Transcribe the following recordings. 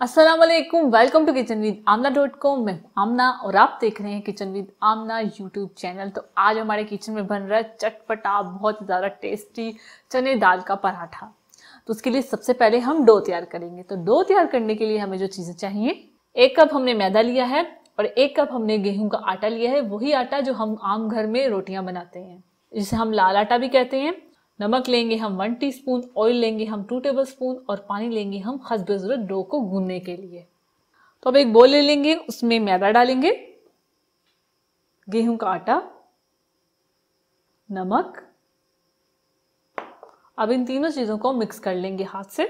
अस्सलाम वालेकुम, welcome to kitchen with आमना.com। मैं आमना और आप देख रहे हैं kitchen with Amna YouTube channel. तो आज हमारे किचन में बन रहा है चटपटा बहुत ज़्यादा टेस्टी चने दाल का पराठा। तो उसके लिए सबसे पहले हम डो तैयार करेंगे। तो डो तैयार करने के लिए हमें जो चीज़ें चाहिए, 1 कप हमने मैदा लिया है और 1 कप हमने गेहूं का आटा लिया है, वही आटा जो हम आम घर में रोटियां बनाते हैं, जिसे हम लाल आटा भी कहते हैं। नमक लेंगे हम 1 टीस्पून, ऑयल लेंगे हम 2 टेबलस्पून और पानी लेंगे हम हस्बे ज़रूरत डो को गूंदने के लिए। तो अब एक बोल ले लेंगे, उसमें मैदा डालेंगे, गेहूं का आटा, नमक। अब इन तीनों चीजों को मिक्स कर लेंगे हाथ से।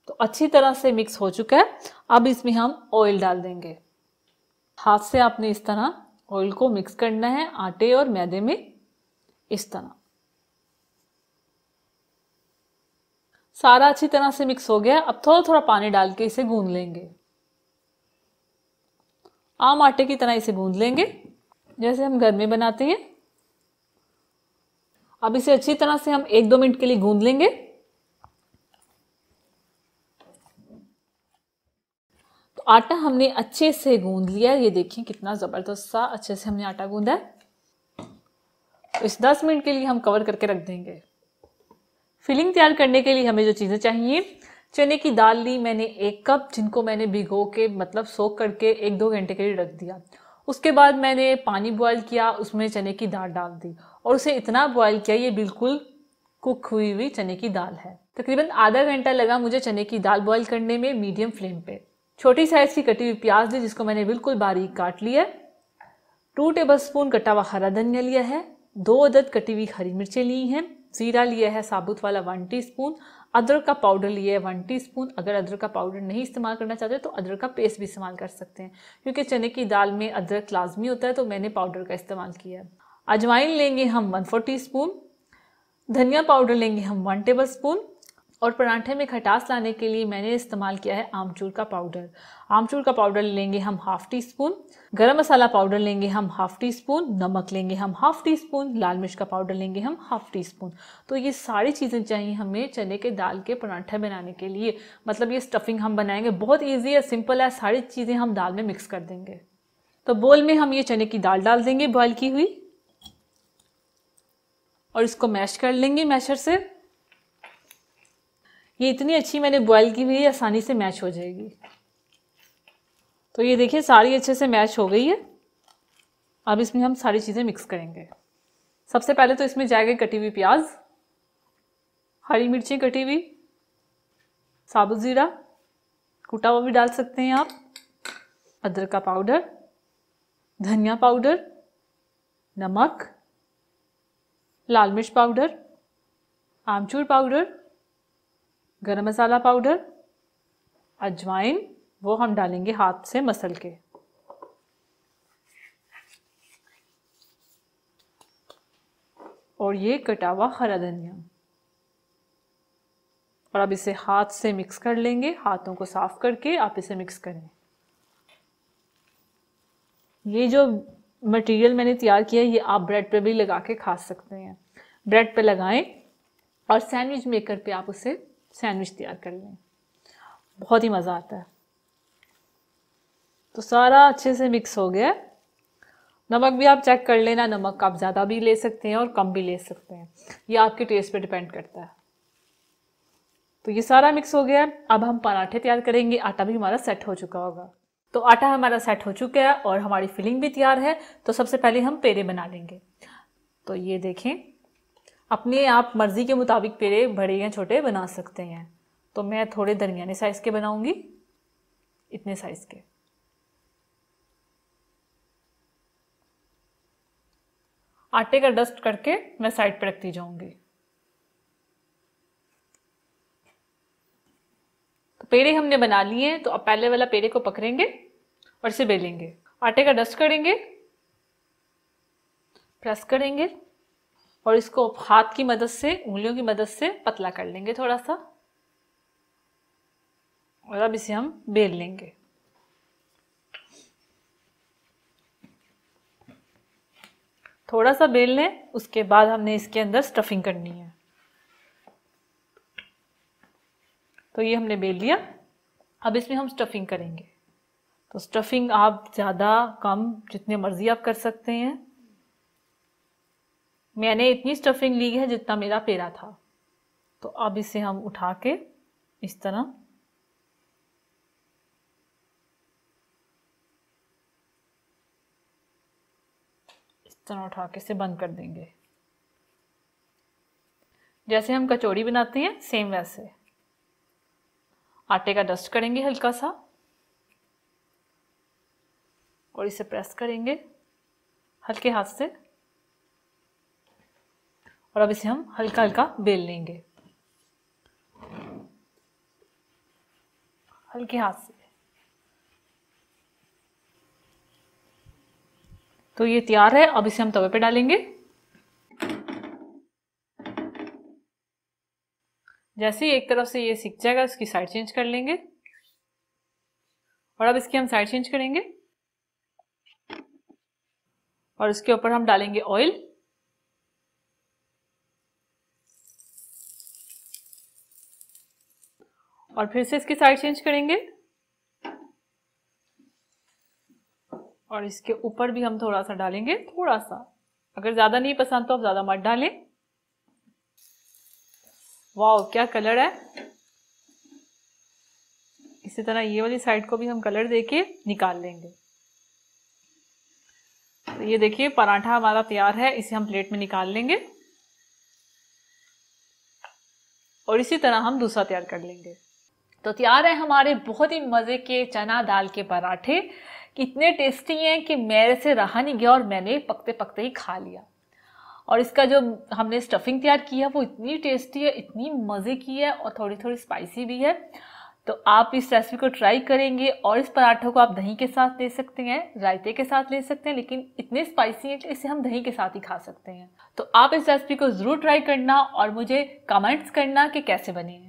तो अच्छी तरह से मिक्स हो चुका है। अब इसमें हम ऑयल डाल देंगे। हाथ से आपने इस तरह ऑयल को मिक्स करना है आटे और मैदे में, इस तरह। सारा अच्छी तरह से मिक्स हो गया। अब थोड़ा थोड़ा पानी डाल के इसे गूंद लेंगे। आम आटे की तरह इसे गूंद लेंगे जैसे हम घर में बनाते हैं। अब इसे अच्छी तरह से हम 1-2 मिनट के लिए गूंद लेंगे। तो आटा हमने अच्छे से गूंद लिया है। ये देखिए कितना जबरदस्त सा अच्छे से हमने आटा गूंदा है। तो इस 10 मिनट के लिए हम कवर करके रख देंगे। फिलिंग तैयार करने के लिए हमें जो चीजें चाहिए, चने की दाल ली मैंने 1 कप, जिनको मैंने भिगो के मतलब सोक करके 1-2 घंटे के लिए रख दिया। उसके बाद मैंने पानी बॉयल किया, उसमें चने की दाल डाल दी और उसे इतना बॉयल किया ये बिल्कुल कुक हुई हुई चने की दाल है। तकरीबन आधा घंटा लगा मुझे चने की दाल बॉयल करने में, मीडियम फ्लेम पे। छोटी साइज की कटी हुई प्याज ली, जिसको मैंने बिल्कुल बारीक काट लिया। 2 टेबलस्पून कटा हुआ हरा धनिया लिया है, 2 अदद कटी हुई हरी मिर्चें ली हैं, जीरा लिया है साबुत वाला 1 टीस्पून, अदरक का पाउडर लिया है 1 टीस्पून। अगर अदरक का पाउडर नहीं इस्तेमाल करना चाहते तो अदरक का पेस्ट भी इस्तेमाल कर सकते हैं, क्योंकि चने की दाल में अदरक लाजमी होता है, तो मैंने पाउडर का इस्तेमाल किया है। अजवाइन लेंगे हम 1/4 टीस्पून, धनिया पाउडर लेंगे हम 1 टेबलस्पून और पराठे में खटास लाने के लिए मैंने इस्तेमाल किया है आमचूर का पाउडर। आमचूर का पाउडर लेंगे हम 1/2 टीस्पून, गरम मसाला पाउडर लेंगे हम 1/2 टीस्पून, नमक लेंगे हम 1/2 टीस्पून, लाल मिर्च का पाउडर लेंगे हम 1/2 टीस्पून। तो ये सारी चीज़ें चाहिए हमें चने के दाल के पराठे बनाने के लिए। मतलब ये स्टफिंग हम बनाएंगे, बहुत ईजी है, सिंपल है, सारी चीज़ें हम दाल में मिक्स कर देंगे। तो बोल में हम ये चने की दाल डाल देंगे बॉयल की हुई और इसको मैश कर लेंगे मैशर से। ये इतनी अच्छी मैंने बॉयल की हुई है, आसानी से मैश हो जाएगी। तो ये देखिए सारी अच्छे से मैश हो गई है। अब इसमें हम सारी चीज़ें मिक्स करेंगे। सबसे पहले तो इसमें जाएगी कटी हुई प्याज, हरी मिर्ची कटी हुई, साबुत ज़ीरा कूटा हुआ भी डाल सकते हैं आप, अदरक का पाउडर, धनिया पाउडर, नमक, लाल मिर्च पाउडर, आमचूर पाउडर, गरम मसाला पाउडर, अजवाइन, वो हम डालेंगे हाथ से मसल के। और ये कटा हुआ हरा धनिया। और अब इसे हाथ से मिक्स कर लेंगे। हाथों को साफ करके आप इसे मिक्स करें। ये जो मटेरियल मैंने तैयार किया है, ये आप ब्रेड पे भी लगा के खा सकते हैं। ब्रेड पे लगाएं और सैंडविच मेकर पे आप उसे सैंडविच तैयार कर लें, बहुत ही मज़ा आता है। तो सारा अच्छे से मिक्स हो गया। नमक भी आप चेक कर लेना, नमक आप ज़्यादा भी ले सकते हैं और कम भी ले सकते हैं, ये आपके टेस्ट पे डिपेंड करता है। तो ये सारा मिक्स हो गया। अब हम पराठे तैयार करेंगे। आटा भी हमारा सेट हो चुका होगा। तो आटा हमारा सेट हो चुका है और हमारी फिलिंग भी तैयार है। तो सबसे पहले हम पेड़े बना लेंगे। तो ये देखें, अपने आप मर्जी के मुताबिक पेड़े बड़े या छोटे बना सकते हैं। तो मैं थोड़े दरमियाने साइज़ के बनाऊंगी, इतने साइज़ के। आटे का डस्ट करके मैं साइड पे रखती जाऊंगी। तो पेड़े हमने बना लिए हैं। तो अब पहले वाला पेड़े को पकड़ेंगे और इसे बेलेंगे। आटे का डस्ट करेंगे, प्रेस करेंगे और इसको हाथ की मदद से, उंगलियों की मदद से पतला कर लेंगे थोड़ा सा। और अब इसे हम बेल लेंगे। थोड़ा सा बेल लें, उसके बाद हमने इसके अंदर स्टफिंग करनी है। तो ये हमने बेल लिया। अब इसमें हम स्टफिंग करेंगे। तो स्टफिंग आप ज़्यादा कम जितने मर्जी आप कर सकते हैं। मैंने इतनी स्टफिंग ली है जितना मेरा पेड़ा था। तो अब इसे हम उठा के इस तरह उठा के इसे बंद कर देंगे। जैसे हम कचौड़ी बनाते हैं सेम वैसे आटे का डस्ट करेंगे हल्का सा और इसे प्रेस करेंगे हल्के हाथ से। और अब इसे हम हल्का हल्का बेल लेंगे हल्के हाथ से। तो ये तैयार है। अब इसे हम तवे पे डालेंगे। जैसे ही एक तरफ से ये सिक जाएगा इसकी साइड चेंज कर लेंगे। और अब इसकी हम साइड चेंज करेंगे और इसके ऊपर हम डालेंगे ऑयल। और फिर से इसकी साइड चेंज करेंगे और इसके ऊपर भी हम थोड़ा सा डालेंगे, थोड़ा सा। अगर ज्यादा नहीं पसंद तो आप ज्यादा मत डालें। वाह क्या कलर है। इसी तरह ये वाली साइड को भी हम कलर देके निकाल लेंगे। तो ये देखिए पराठा हमारा तैयार है। इसे हम प्लेट में निकाल लेंगे और इसी तरह हम दूसरा तैयार कर लेंगे। तो तैयार है हमारे बहुत ही मजे के चना दाल के पराठे। इतने टेस्टी हैं कि मेरे से रहा नहीं गया और मैंने पकते पकते ही खा लिया। और इसका जो हमने स्टफिंग तैयार की है वो इतनी टेस्टी है, इतनी मज़े की है और थोड़ी थोड़ी स्पाइसी भी है। तो आप इस रेसिपी को ट्राई करेंगे। और इस पराठों को आप दही के साथ ले सकते हैं, रायते के साथ ले सकते हैं, लेकिन इतने स्पाइसी है कि इसे हम दही के साथ ही खा सकते हैं। तो आप इस रेसिपी को ज़रूर ट्राई करना और मुझे कमेंट्स करना कि कैसे बने हैं।